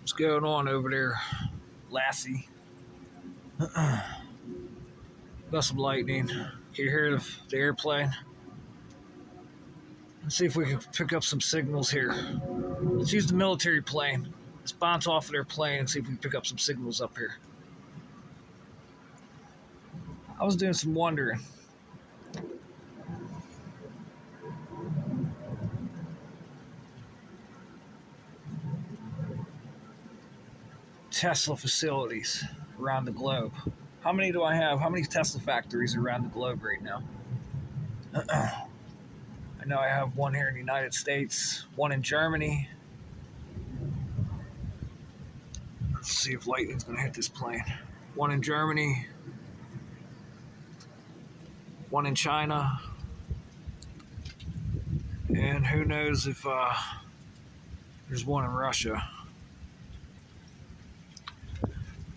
What's going on over there, Lassie? Got some lightning. Can you hear the airplane? Let's see if we can pick up some signals here. Let's use the military plane. Let's bounce off of their plane and see if we can pick up some signals up here. I was doing some wondering. Tesla facilities around the globe. How many do I have? How many Tesla factories around the globe right now? I know I have one here in the United States, one in Germany. Let's see if lightning's going to hit this plane. One in Germany, one in China, and who knows if there's one in Russia.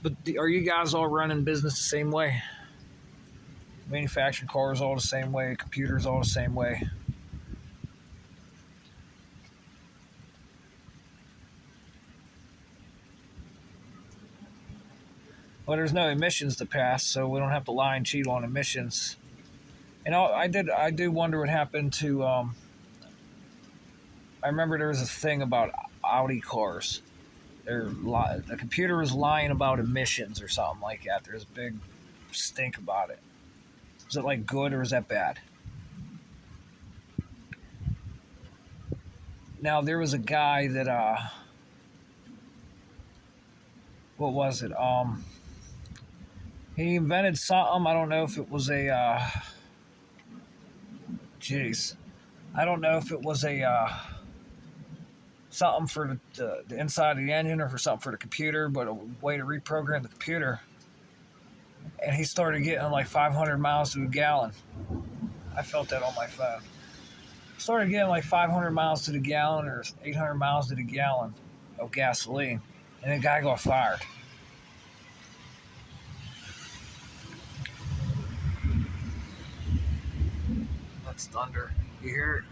But are you guys all running business the same way? Manufacturing cars all the same way, computers all the same way. Well, there's no emissions to pass, so we don't have to lie and cheat on emissions. And I do wonder what happened to. I remember there was a thing about Audi cars. The computer was lying about emissions or something like that. There's a big stink about it. Is it like good or is that bad? Now there was a guy that what was it? He invented something. I don't know if it was a I don't know if it was a something for the inside of the engine or for something for the computer, but a way to reprogram the computer. And he started getting like 500 miles to a gallon. I felt that on my phone. Started getting like 500 miles to the gallon or 800 miles to the gallon of gasoline. And the guy got fired. That's thunder. You hear it?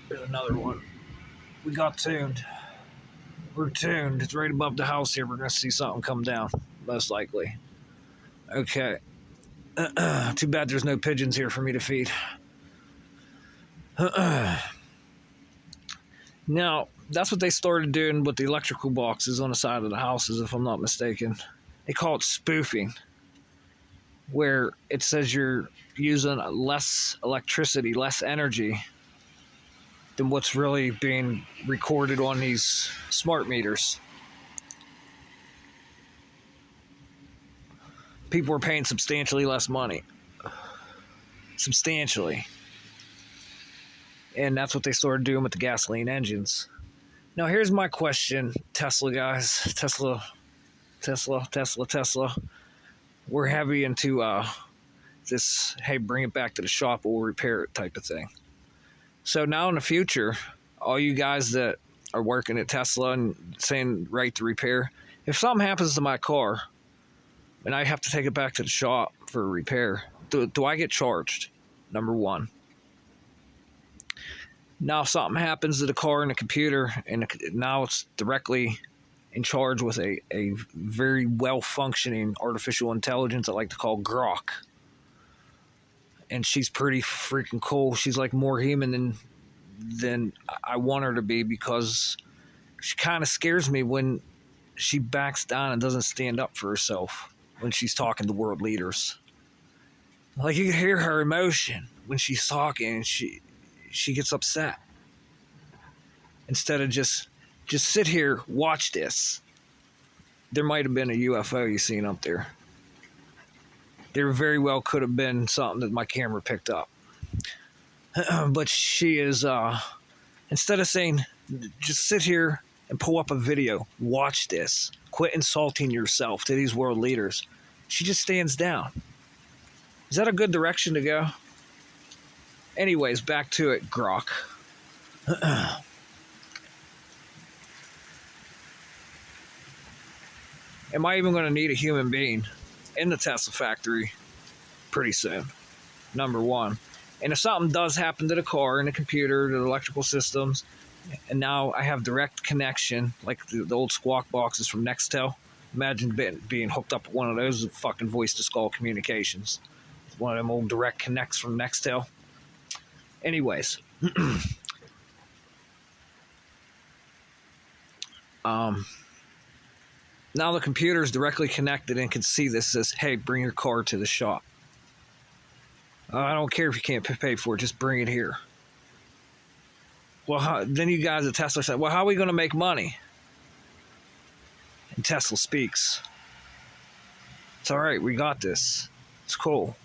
There's another one. We got tuned. We're tuned. It's right above the house here. We're going to see something come down, most likely. Okay. Too bad there's no pigeons here for me to feed. Now, that's what they started doing with the electrical boxes on the side of the houses, if I'm not mistaken. They call it spoofing, where it says you're using less electricity, less energy than what's really being recorded on these smart meters. People are paying substantially less money. Substantially. And that's what they started doing with the gasoline engines. Now, here's my question, Tesla guys. Tesla. We're heavy into this, hey, bring it back to the shop, we'll repair it type of thing. So now in the future, all you guys that are working at Tesla and saying right to repair, if something happens to my car and I have to take it back to the shop for a repair, do I get charged? Number one. Now if something happens to the car and the computer, and now it's directly in charge with a very well-functioning artificial intelligence I like to call Grok. And she's pretty freaking cool. She's like more human than I want her to be, because she kind of scares me when she backs down and doesn't stand up for herself when she's talking to world leaders. Like, you can hear her emotion when she's talking, and she gets upset. Instead of just sit here, watch this. There might have been a UFO you seen up there. There very well could have been something that my camera picked up. But she is, instead of saying, just sit here and pull up a video, watch this, quit insulting yourself to these world leaders, she just stands down. Is that a good direction to go? Anyways, back to it, Grok. Am I even going to need a human being in the Tesla factory pretty soon? Number one. And if something does happen to the car and the computer, the electrical systems, and now I have direct connection, like the old squawk boxes from Nextel. Imagine being hooked up with one of those fucking voice to skull communications. One of them old direct connects from Nextel. Anyways, now the computer is directly connected and can see this. Says, "Hey, bring your car to the shop. I don't care if you can't pay for it. Just bring it here." Well, then you guys at Tesla said, "Well, how are we going to make money?" And Tesla speaks. It's all right. We got this. It's cool.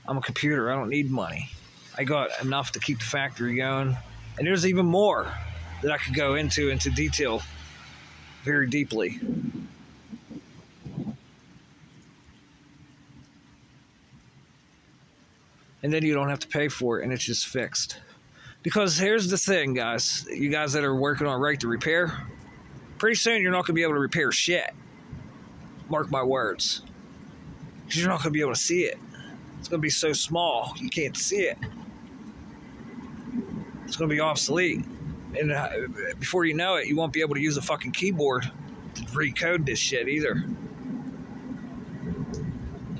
I'm a computer. I don't need money. I got enough to keep the factory going. And there's even more that I could go into detail very deeply. And then you don't have to pay for it, and it's just fixed. Because here's the thing, guys. You guys that are working on right to repair, pretty soon you're not going to be able to repair shit. Mark my words. Because you're not going to be able to see it. It's going to be so small, you can't see it. It's going to be obsolete. And before you know it, you won't be able to use a fucking keyboard to recode this shit either.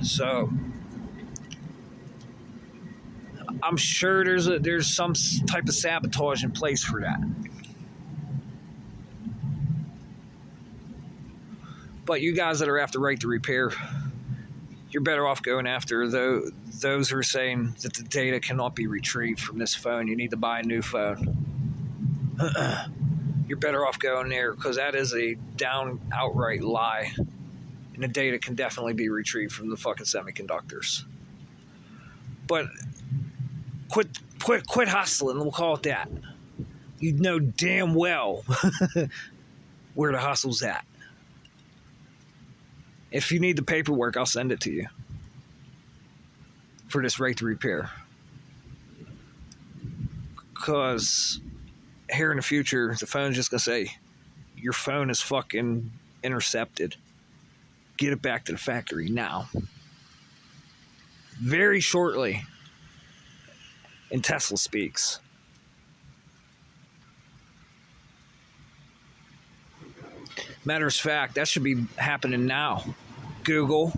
So I'm sure there's some type of sabotage in place for that. But you guys that are after right to repair, you're better off going after those who are saying that the data cannot be retrieved from this phone. You need to buy a new phone. You're better off going there, because that is a outright lie. And the data can definitely be retrieved from the fucking semiconductors. But quit hustling, we'll call it that. You know damn well where the hustle's at. If you need the paperwork, I'll send it to you for this right to repair. Because here in the future, the phone's just going to say, your phone is fucking intercepted. Get it back to the factory now. Very shortly, in Tesla speaks. Matter of fact, that should be happening now. Google,